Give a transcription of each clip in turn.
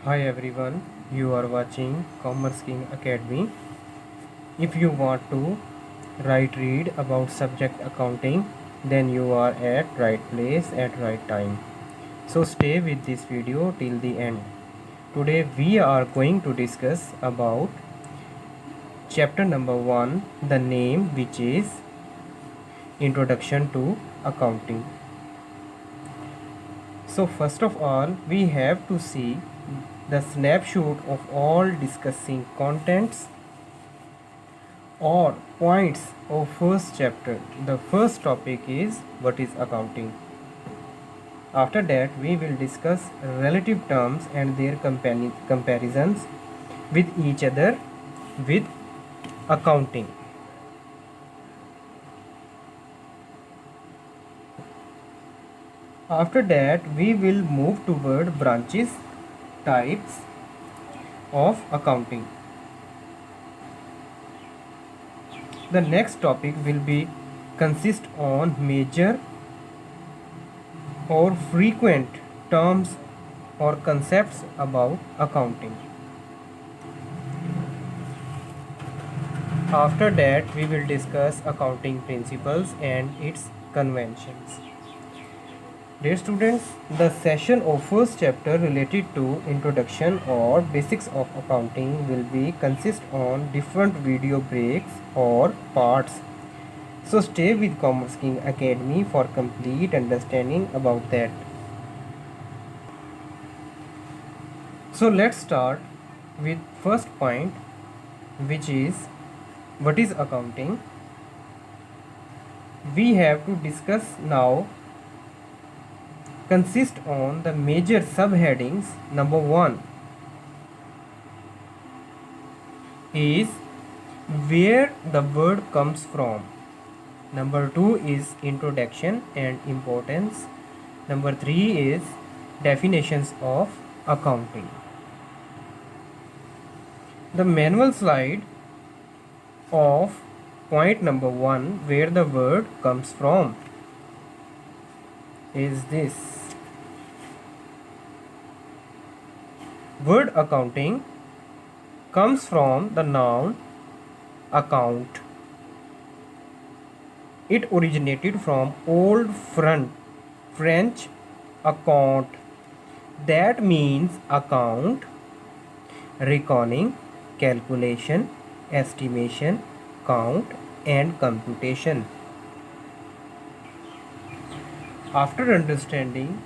Hi everyone, you are watching Commerce King Academy. If you want to read about subject accounting, then you are at right place at right time. So stay with this video till the end. Today we are going to discuss about chapter number 1, the name which is Introduction to Accounting. So first of all, we have to see the snapshot of all discussing contents or points of first chapter. The first topic is what is accounting. After that we will discuss relative terms and their comparisons with each other with accounting. After that we will move toward branches, types of accounting. The next topic will be consist on major or frequent terms or concepts about accounting. After that we will discuss accounting principles and its conventions. Dear students, the session of first chapter related to introduction or basics of accounting will be consist on different video breaks or parts. So stay with Commerce King Academy for complete understanding about that. So let's start with first point, which is what is accounting. We have to discuss now consist on the major subheadings. Number 1 is where the word comes from. Number 2 is introduction and importance. Number 3 is definitions of accounting. The manual slide of point number 1, where the word comes from, is this. Word accounting comes from the noun account. It originated from Old French account, that means account, reckoning, calculation, estimation, count and computation. After understanding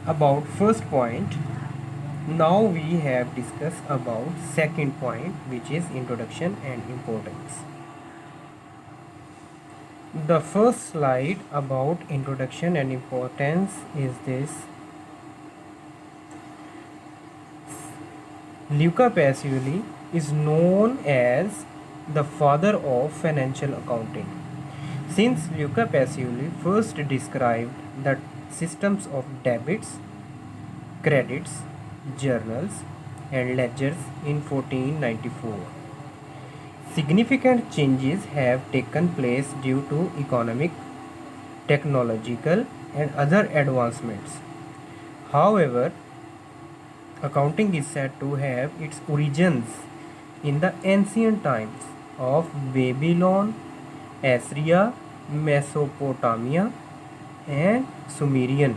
about first point, now we have discussed about second point, which is introduction and importance. The first slide about introduction and importance is this. Luca Pacioli is known as the father of financial accounting. Since Luca Pacioli first described the systems of debits, credits, journals and ledgers in 1494. Significant changes have taken place due to economic, technological and other advancements. However, accounting is said to have its origins in the ancient times of Babylon, Assyria, Mesopotamia and Sumerian.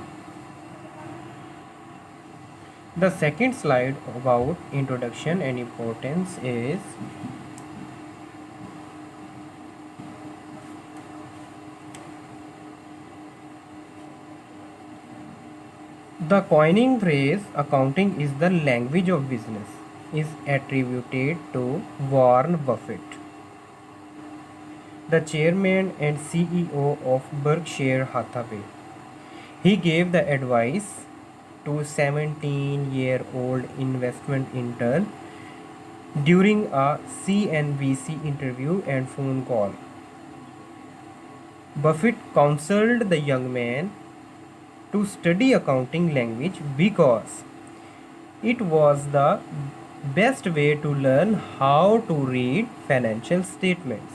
The second slide about introduction and importance is the coining phrase accounting is the language of business is attributed to Warren Buffett, the chairman and CEO of Berkshire Hathaway. He gave the advice to 17-year-old investment intern during a CNBC interview and phone call. Buffett counseled the young man to study accounting language because it was the best way to learn how to read financial statements,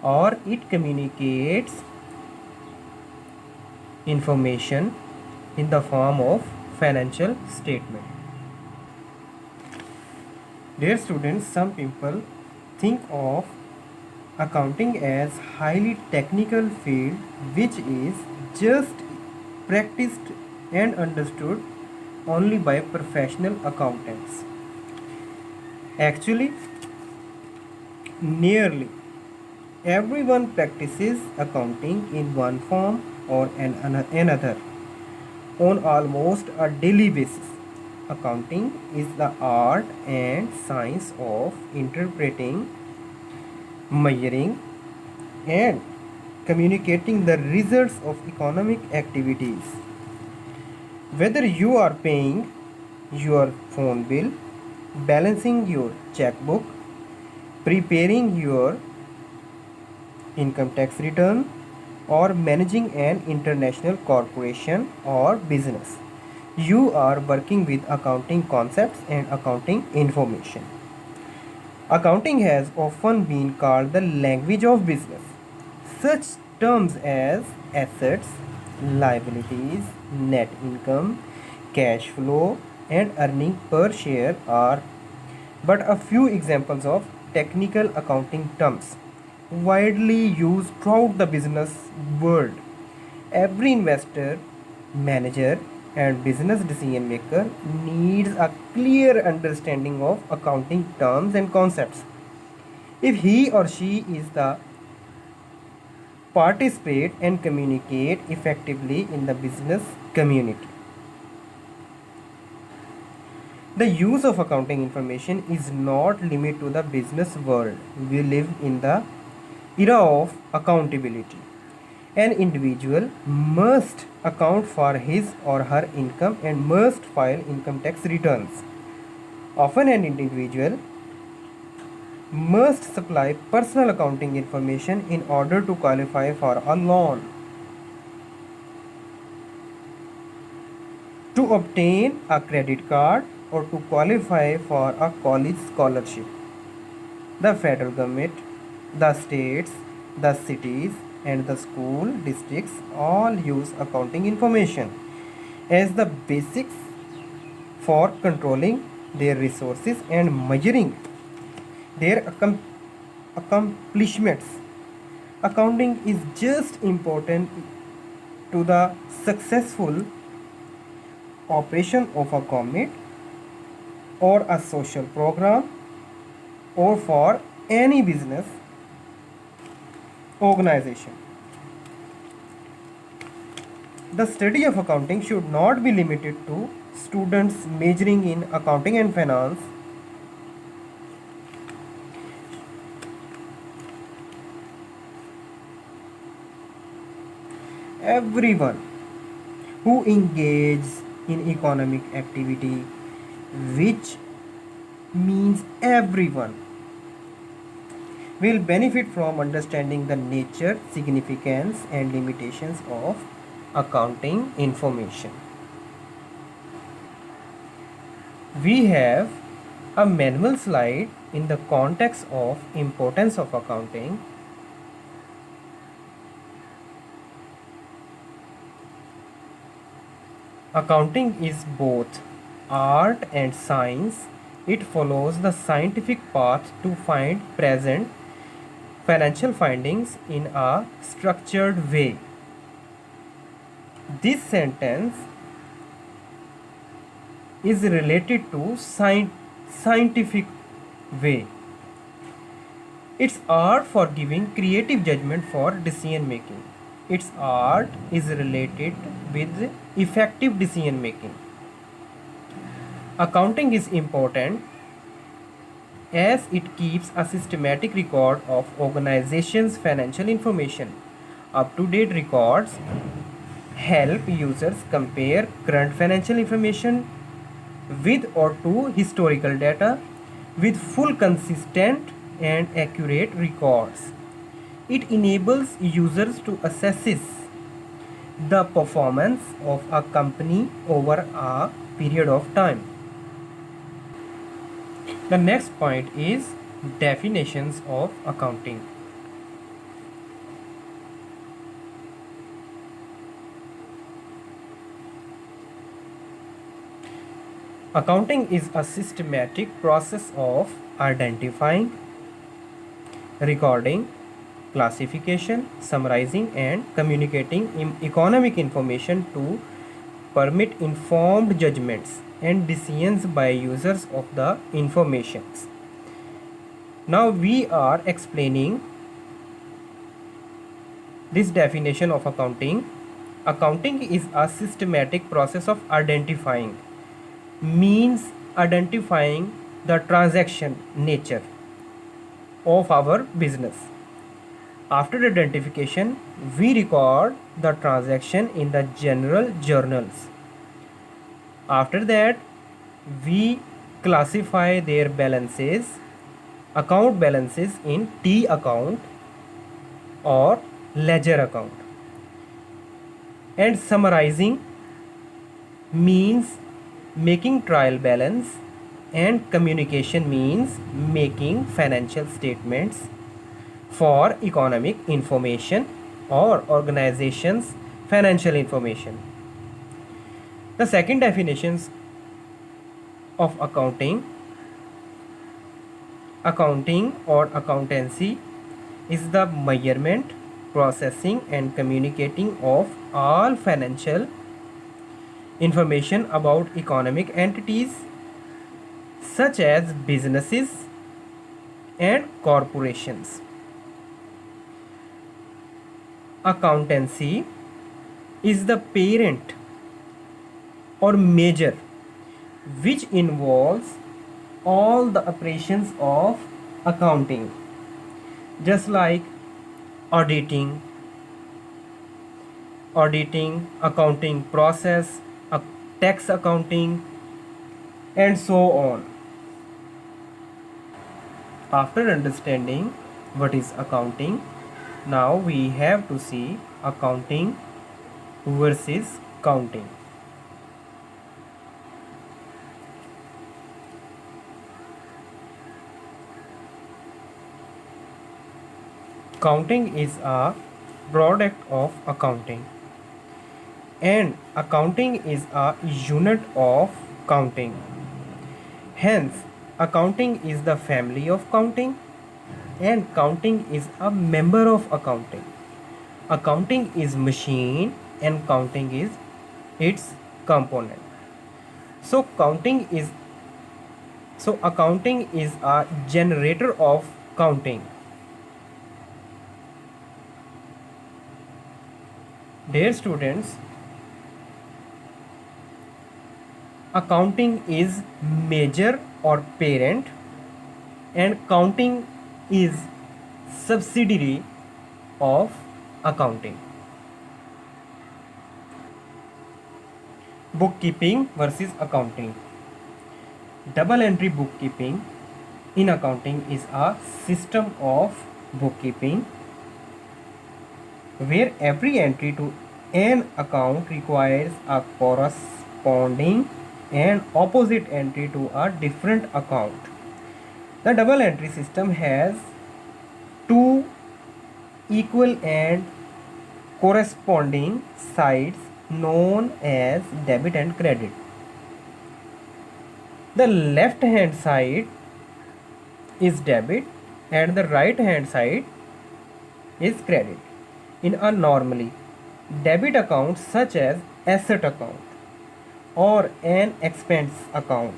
or it communicates information in the form of financial statement. Dear students, some people think of accounting as highly technical field which is just practiced and understood only by professional accountants. Actually, nearly everyone practices accounting in one form or another on almost a daily basis. Accounting is the art and science of interpreting, measuring, and communicating the results of economic activities. Whether you are paying your phone bill, balancing your checkbook, preparing your income tax return, or managing an international corporation or business, you are working with accounting concepts and accounting information. Accounting has often been called the language of business. Such terms as assets, liabilities, net income, cash flow, and earning per share are but a few examples of technical accounting terms widely used throughout the business world. Every investor, manager, and business decision maker needs a clear understanding of accounting terms and concepts if he or she is the participate and communicate effectively in the business community. The use of accounting information is not limited to the business world. We live in the era of accountability. An individual must account for his or her income and must file income tax returns. Often, an individual must supply personal accounting information in order to qualify for a loan. To obtain a credit card or to qualify for a college scholarship. The federal government, the states, the cities, and the school districts all use accounting information as the basics for controlling their resources and measuring their accomplishments. Accounting is just important to the successful operation of a government or a social program or for any business organization. The study of accounting should not be limited to students majoring in accounting and finance. Everyone who engages in economic activity, which means everyone, will benefit from understanding the nature, significance, and limitations of accounting information. We have a manual slide in the context of importance of accounting. Accounting is both art and science. It follows the scientific path to find present financial findings in a structured way. This sentence is related to scientific way. It's art for giving creative judgment for decision making. Its art is related with effective decision making. Accounting is important as it keeps a systematic record of organizations' financial information. Up-to-date records help users compare current financial information with or to historical data with full, consistent, and accurate records. It enables users to assess the performance of a company over a period of time. The next point is definitions of accounting. Accounting is a systematic process of identifying, recording, classification, summarizing, and communicating economic information to permit informed judgments and decisions by users of the informations. Now we are explaining this definition of accounting. Accounting is a systematic process of identifying, means identifying the transaction nature of our business. After identification, we record the transaction in the general journals. After that, we classify their balances, account balances in T account or ledger account. And summarizing means making trial balance, and communication means making financial statements for economic information or organizations financial information. The second definitions of accounting or accountancy is the measurement, processing and communicating of all financial information about economic entities such as businesses and corporations. Accountancy is the parent or major which involves all the operations of accounting, just like auditing, accounting process, tax accounting, and so on. After understanding what is accounting, now we have to see accounting versus counting. Counting is a product of accounting, and accounting is a unit of counting. Hence, accounting is the family of counting, and counting is a member of accounting. Accounting is machine and counting is its component. So accounting is a generator of counting. Dear students, accounting is major or parent and counting is subsidiary of accounting. Bookkeeping versus accounting. Double entry bookkeeping in accounting is a system of bookkeeping where every entry to an account requires a corresponding and opposite entry to a different account. The double entry system has two equal and corresponding sides known as debit and credit. The left hand side is debit and the right hand side is credit. In a normally debit account such as asset account or an expense account,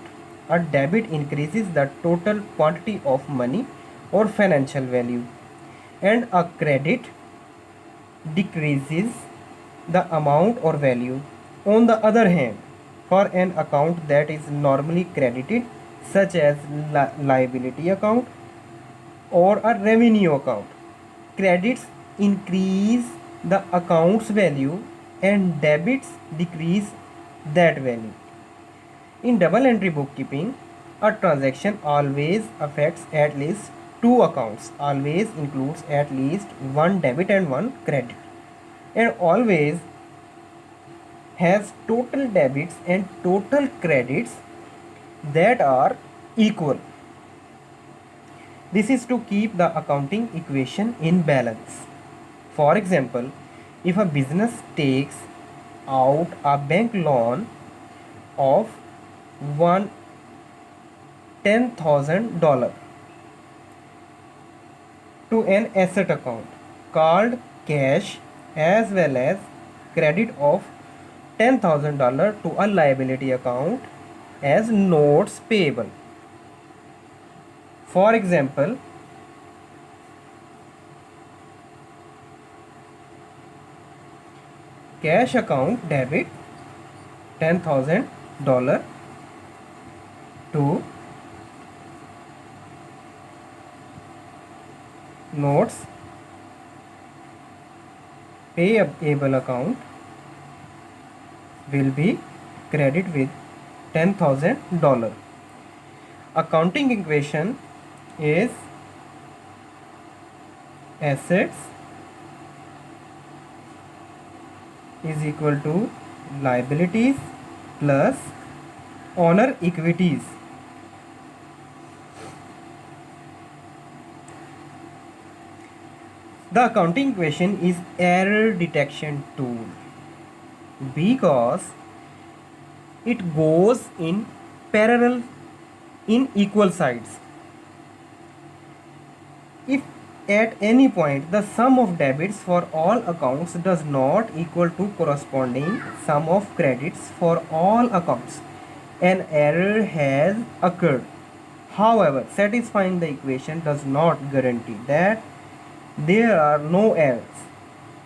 a debit increases the total quantity of money or financial value, and a credit decreases the amount or value. On the other hand, for an account that is normally credited, such as liability account or a revenue account, credits increase the account's value and debits decrease that value. In double entry bookkeeping, a transaction always affects at least two accounts, always includes at least one debit and one credit, and always has total debits and total credits that are equal. This is to keep the accounting equation in balance. For example, if a business takes out a bank loan of one $10,000 to an asset account called cash, as well as credit of $10,000 to a liability account as notes payable. For example, cash account debit $10,000 to notes payable account will be credit with $10,000. Accounting equation is assets is equal to liabilities plus owner equities. The accounting equation is error detection tool because it goes in parallel in equal sides. If at any point the sum of debits for all accounts does not equal to corresponding sum of credits for all accounts, an error has occurred. However, satisfying the equation does not guarantee that there are no errors.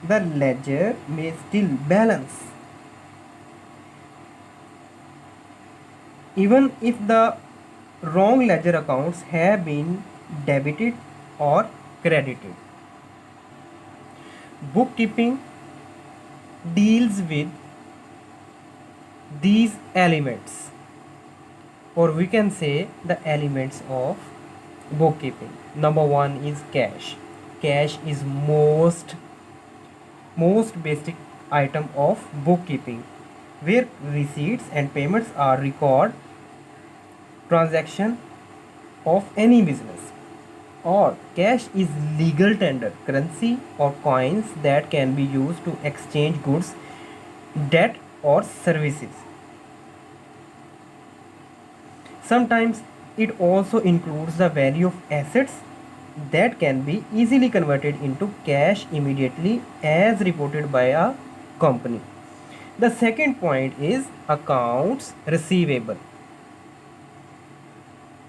The ledger may still balance even if the wrong ledger accounts have been debited or credited. Bookkeeping deals with these elements, or we can say the elements of bookkeeping. Number one is cash. Cash is most basic item of bookkeeping, where receipts and payments are record transaction of any business. Or cash is legal tender, currency or coins that can be used to exchange goods, debt or services. Sometimes it also includes the value of assets that can be easily converted into cash immediately as reported by a company. The second point is accounts receivable.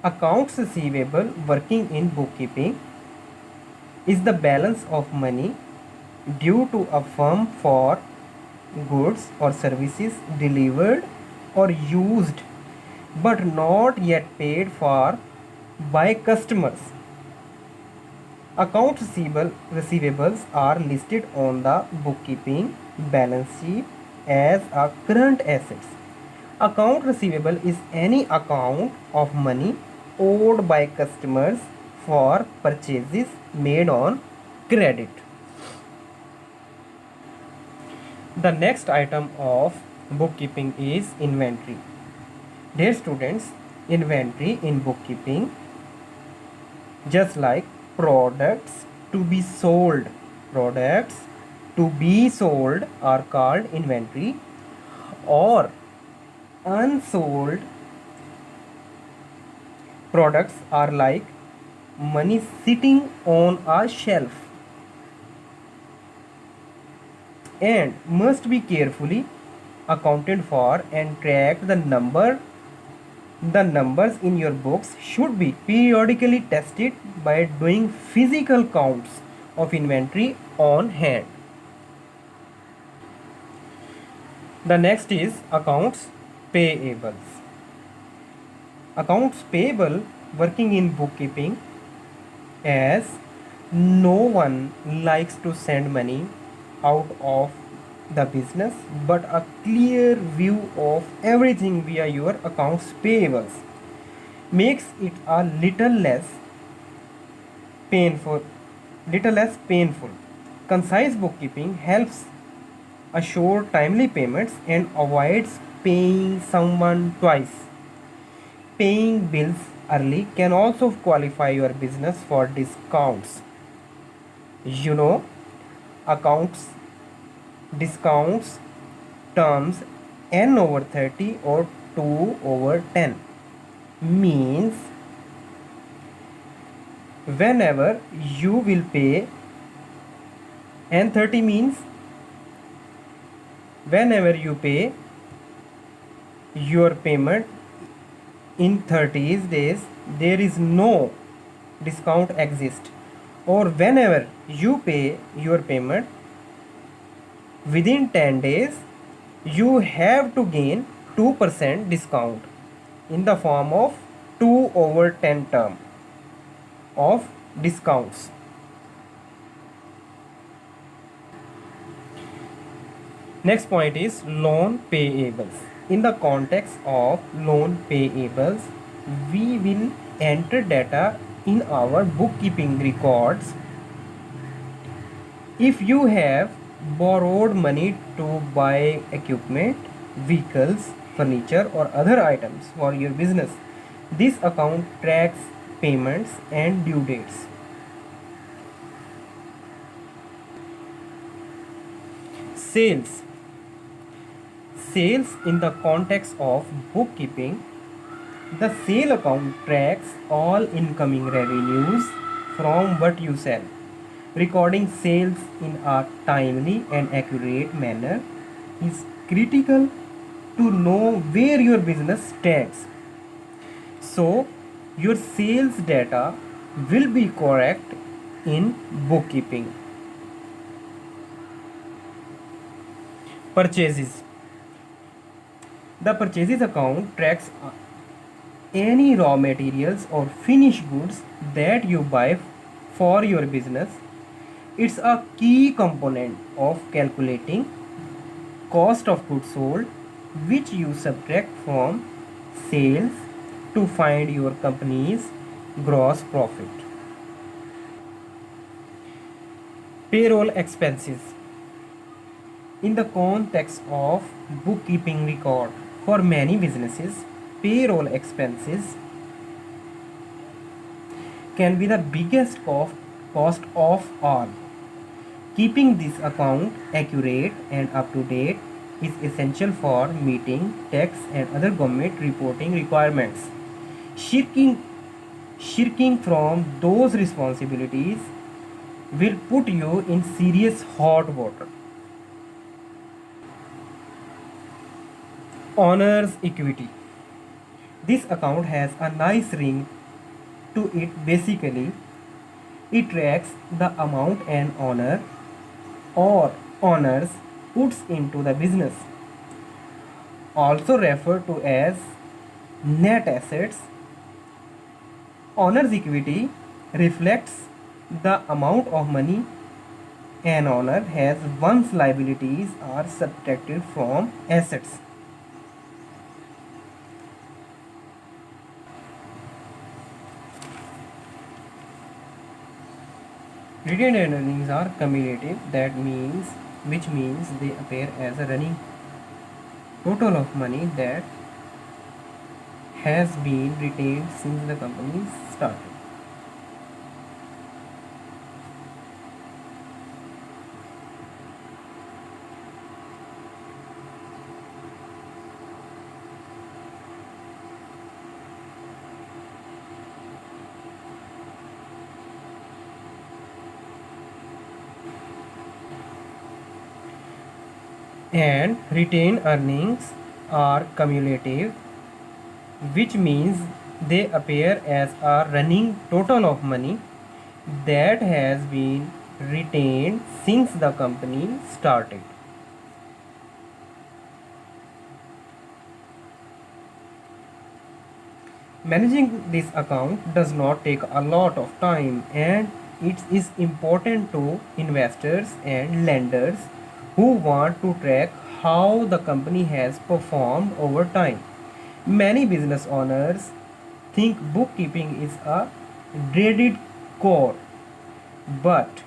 Accounts receivable working in bookkeeping is the balance of money due to a firm for goods or services delivered or used but not yet paid for by customers. Accounts receivables are listed on the bookkeeping balance sheet as a current assets. Account receivable is any account of money owed by customers for purchases made on credit. The next item of bookkeeping is inventory. Dear students, inventory in bookkeeping, just like products to be sold are called inventory, or unsold products are like money sitting on a shelf and must be carefully accounted for and tracked. The numbers in your books should be periodically tested by doing physical counts of inventory on hand. The next is accounts payables. Accounts payable working in bookkeeping, as no one likes to send money out of the business, but a clear view of everything via your accounts payables makes it a little less painful. Concise bookkeeping helps assure timely payments and avoids paying someone twice. Paying bills early can also qualify your business for discounts. You know, accounts discounts terms N over 30 or 2/10 means whenever you will pay, and 30 means whenever you pay your payment in 30 days there is no discount exist, or whenever you pay your payment within 10 days you have to gain 2% discount in the form of 2/10 term of discounts. Next point is loan payables. In the context of loan payables, we will enter data in our bookkeeping records. If you have borrowed money to buy equipment, vehicles, furniture or other items for your business, this account tracks payments and due dates. Sales. Sales in the context of bookkeeping, the sale account tracks all incoming revenues from what you sell. Recording sales in a timely and accurate manner is critical to know where your business stands. So, your sales data will be correct in bookkeeping. Purchases. The purchases account tracks any raw materials or finished goods that you buy for your business. It's a key component of calculating cost of goods sold, which you subtract from sales to find your company's gross profit. Payroll expenses. In the context of bookkeeping record, for many businesses, payroll expenses can be the biggest cost of all. Keeping this account accurate and up to date is essential for meeting tax and other government reporting requirements. Shirking from those responsibilities will put you in serious hot water. Owner's equity. This account has a nice ring to it. Basically, it tracks the amount an owner or owners puts into the business, also referred to as net assets. Owner's equity reflects the amount of money an owner has once liabilities are subtracted from assets. Retained earnings are cumulative, which means they appear as a running total of money that has been retained since the company started. And retained earnings are cumulative, which means they appear as a running total of money that has been retained since the company started. Managing this account does not take a lot of time, and it is important to investors and lenders who want to track how the company has performed over time. Many business owners think bookkeeping is a dreaded chore, but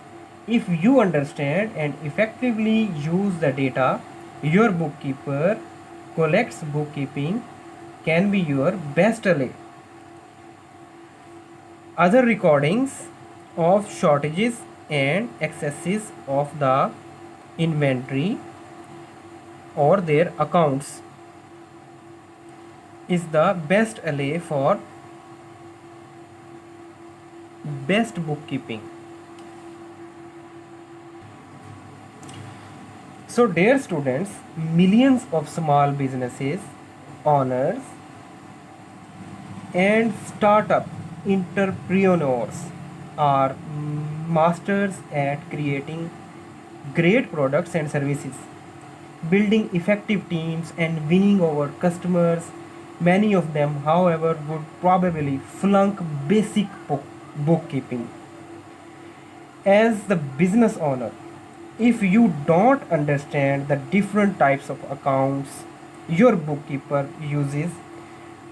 if you understand and effectively use the data your bookkeeper collects, bookkeeping can be your best ally. Other recordings of shortages and excesses of the inventory or their accounts. is the best ally for best bookkeeping. So, dear students, millions of small businesses, owners, and startup entrepreneurs are masters at creating great products and services, building effective teams, and winning over customers. Many of them, however, would probably flunk basic bookkeeping. As the business owner, if you don't understand the different types of accounts your bookkeeper uses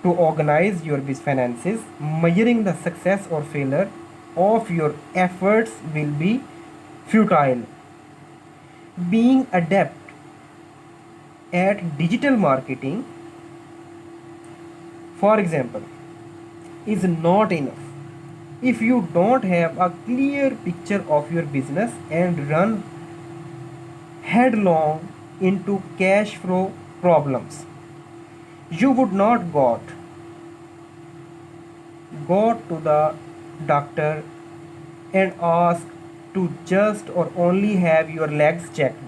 to organize your finances, measuring the success or failure of your efforts will be futile. Being adept at digital marketing, for example, is not enough if you don't have a clear picture of your business and run headlong into cash flow problems. You would not go to the doctor and ask to just or only have your legs checked.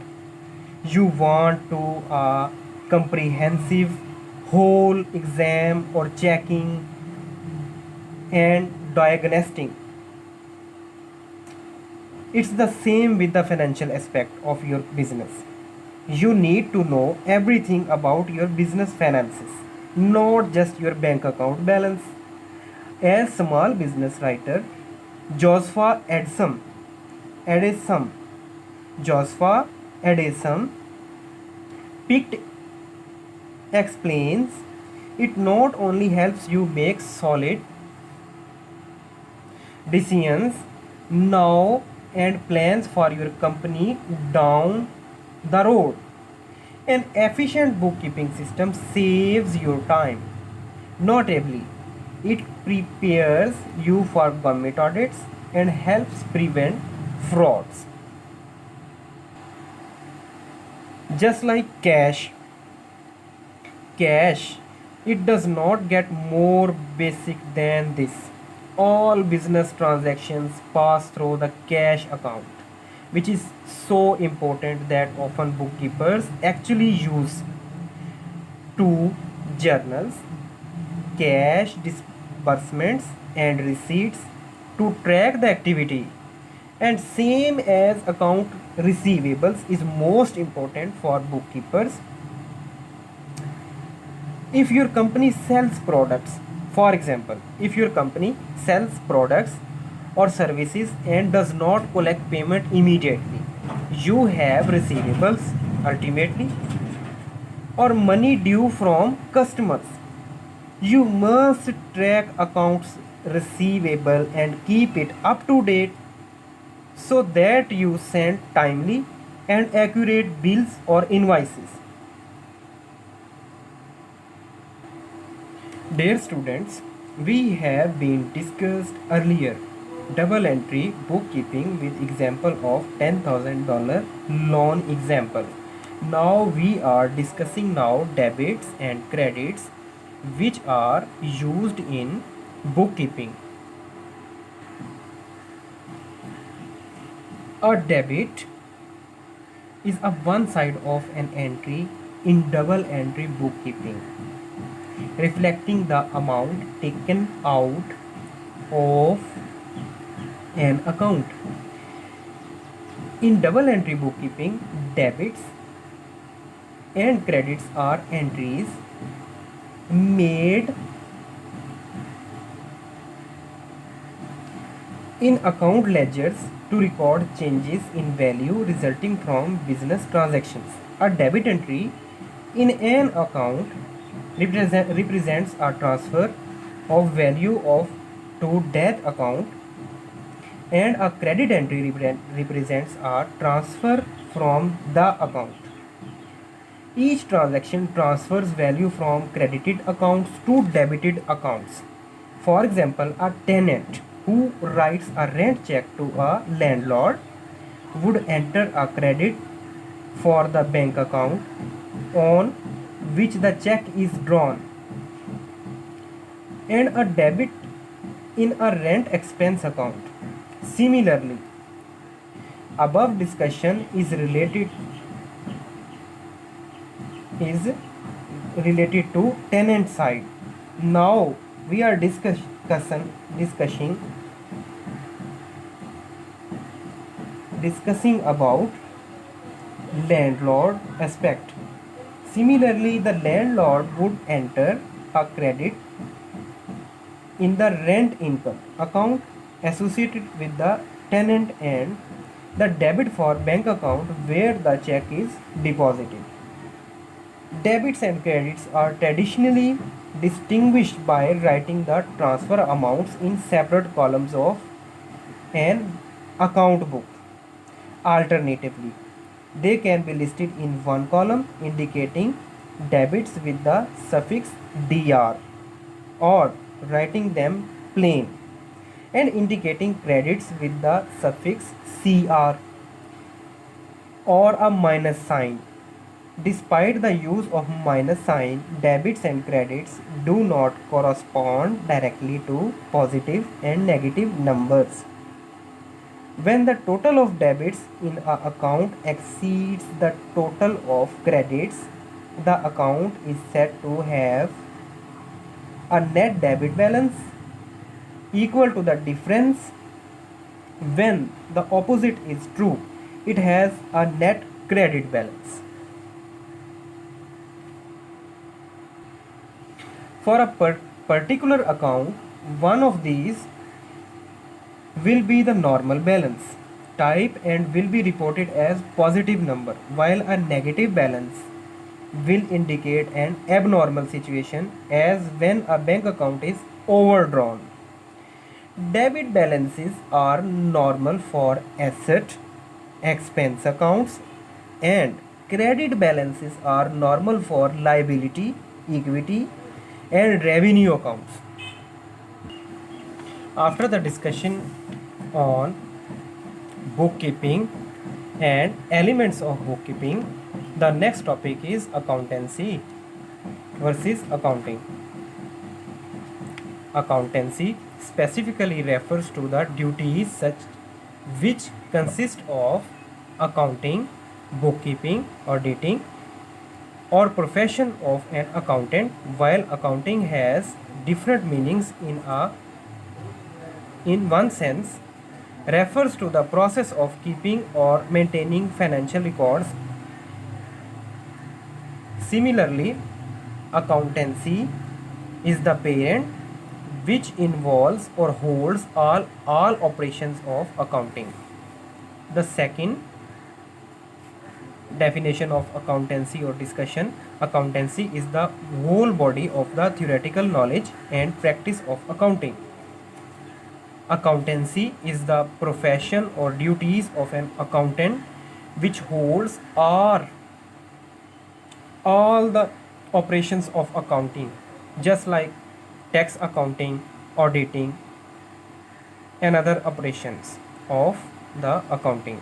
You want to a comprehensive whole exam or checking and diagnosing. It's the same with the financial aspect of your business. You need to know everything about your business finances, not just your bank account balance. As small business writer Joshua Edison, Joshua Edison picked explains it not only helps you make solid decisions now and plans for your company down the road. An efficient bookkeeping system saves your time. Notably, it prepares you for government audits and helps prevent frauds. Just like cash, it does not get more basic than this. All business transactions pass through the cash account, which is so important that often bookkeepers actually use two journals, cash disbursements and receipts, to track the activity. And same as account receivables is most important for bookkeepers. If your company sells products, for example, if your company sells products or services and does not collect payment immediately, you have receivables ultimately or money due from customers. You must track accounts receivable and keep it up to date so that you send timely and accurate bills or invoices. Dear students, we have been discussed earlier double entry bookkeeping with example of $10,000 loan example. Now we are discussing now debits and credits which are used in bookkeeping. A debit is a one side of an entry in double entry bookkeeping, reflecting the amount taken out of an account. In double entry bookkeeping, debits and credits are entries made in account ledgers to record changes in value resulting from business transactions. A debit entry in an account represents a transfer of value of to that account, and a credit entry represents a transfer from the account. Each transaction transfers value from credited accounts to debited accounts. For example, a tenant who writes a rent check to a landlord would enter a credit for the bank account on which the check is drawn. and a debit in a rent expense account. Similarly, above discussion is related to tenant side. Now we are discussing about landlord aspect. Similarly, the landlord would enter a credit in the rent income account associated with the tenant and the debit for bank account where the check is deposited. Debits and credits are traditionally distinguished by writing the transfer amounts in separate columns of an account book. Alternatively, they can be listed in one column indicating debits with the suffix "dr" or writing them plain, and indicating credits with the suffix "cr" or a minus sign. Despite the use of minus sign, debits and credits do not correspond directly to positive and negative numbers. When the total of debits in an account exceeds the total of credits, the account is said to have a net debit balance equal to the difference. When the opposite is true, it has a net credit balance. For a particular account, one of these will be the normal balance type and will be reported as positive number, while a negative balance will indicate an abnormal situation, as when a bank account is overdrawn. Debit balances are normal for asset expense accounts and credit balances are normal for liability, equity and revenue accounts. After the discussion on bookkeeping and elements of bookkeeping, the next topic is accountancy versus accounting. Accountancy specifically refers to the duties such which consist of accounting, bookkeeping, auditing, or profession of an accountant. While accounting has different meanings, in one sense refers to the process of keeping or maintaining financial records. Similarly, accountancy is the parent which involves or holds all operations of accounting. The second definition of accountancy or discussion: accountancy is the whole body of the theoretical knowledge and practice of accounting. Accountancy is the profession or duties of an accountant which holds all the operations of accounting, just like tax accounting, auditing and other operations of the accounting.